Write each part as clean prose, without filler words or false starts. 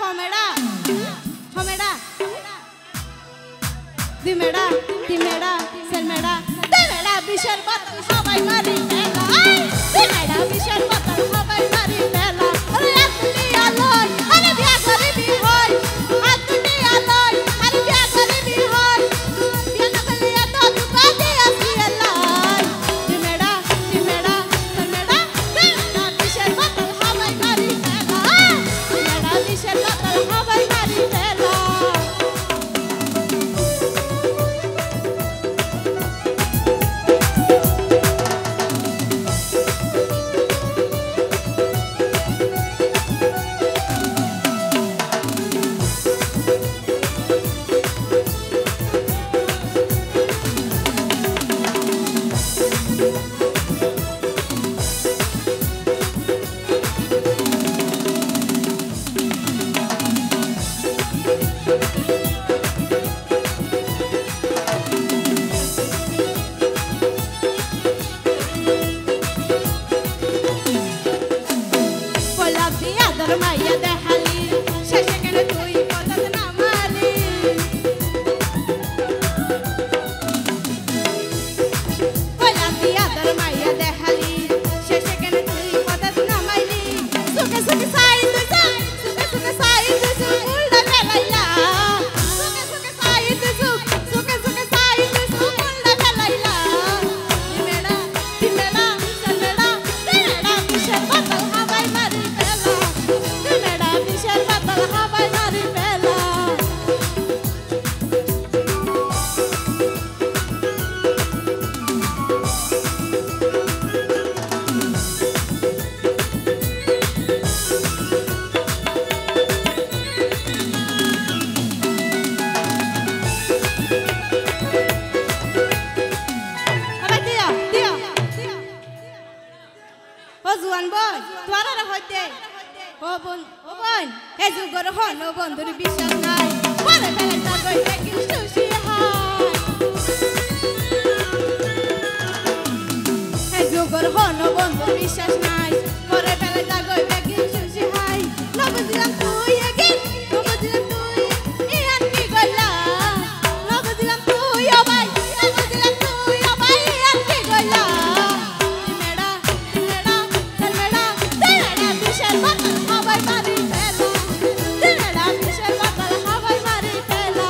homeड़ा homeड़ा दिमेड़ा दिमेड़ा सरमेड़ा दिमेड़ा बिशर बतल हवाई मारी मेला दिमेड़ा बिशर बतल हवाई मारी मेला अरे आतुनी आलोय अरे बिया करे भी होय आतुनी आलोय अरे बिया करे भी होय बिया ना करे तो दुका दे आसियालाय दिमेड़ा दिमेड़ा सरमेड़ा दिमेड़ा बिशर बतल हवाई मारी मेला दिमेड़ा बिशर बतल हवाई मारी मेला Maya de Halil, Shashakana Tui, Potana Mali. Hola, the other Maya de Halil, Shashakana Tui, Potana Mali. Suka Suka Sai, Suka Suka Sai, Suka Belaila. Suka Suka Sai, Suka Suka Sai, Suka Belaila. Dimena, Dimena, Sanela, Dimena, Misha Batal Hawaii Mari Bella. Dimena, Misha Batal Hawaii Mari Bella. Abai dia, dia. O Juan boy, তোরা রে হইতে। ও বোন, এই যুগর হন বন্ধুর বিশ্বাস নাই। পরে বেলা তা কইতে কি সুশি হয়। এই যুগর হন বন্ধুর বিশ্বাস নাই। পরে বেলা তা কইতে কি সুশি হয়। না বুঝলাম তুই এগিন, না বুঝলাম তুই ইয়ান কি কইলা। না বুঝলাম তুই ও ভাই, না বুঝলাম তুই ও ভাই ইয়ান কি কইলা। দিমেড়া, দিমেড়া, দিমেড়া, দিমেড়া বিশাল বাতাল হাওয়ায় মারি ফেলা। দিমেড়া বিশাল বাতাল হাওয়ায় মারি ফেলা।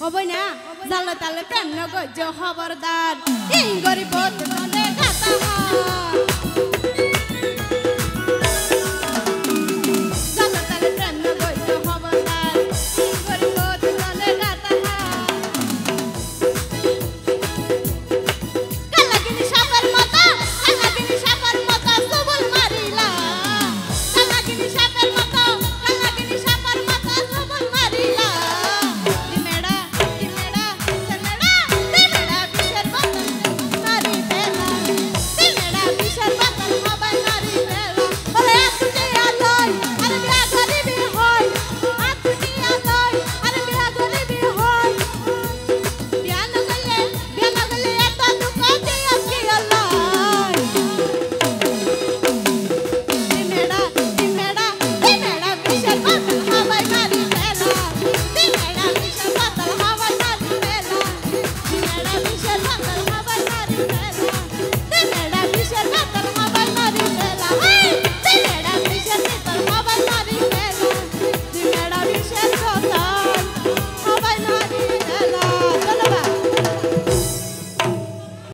হবে না জালে তালে প্রেম নগজ খবরদার এই গরিব তোলে গাতা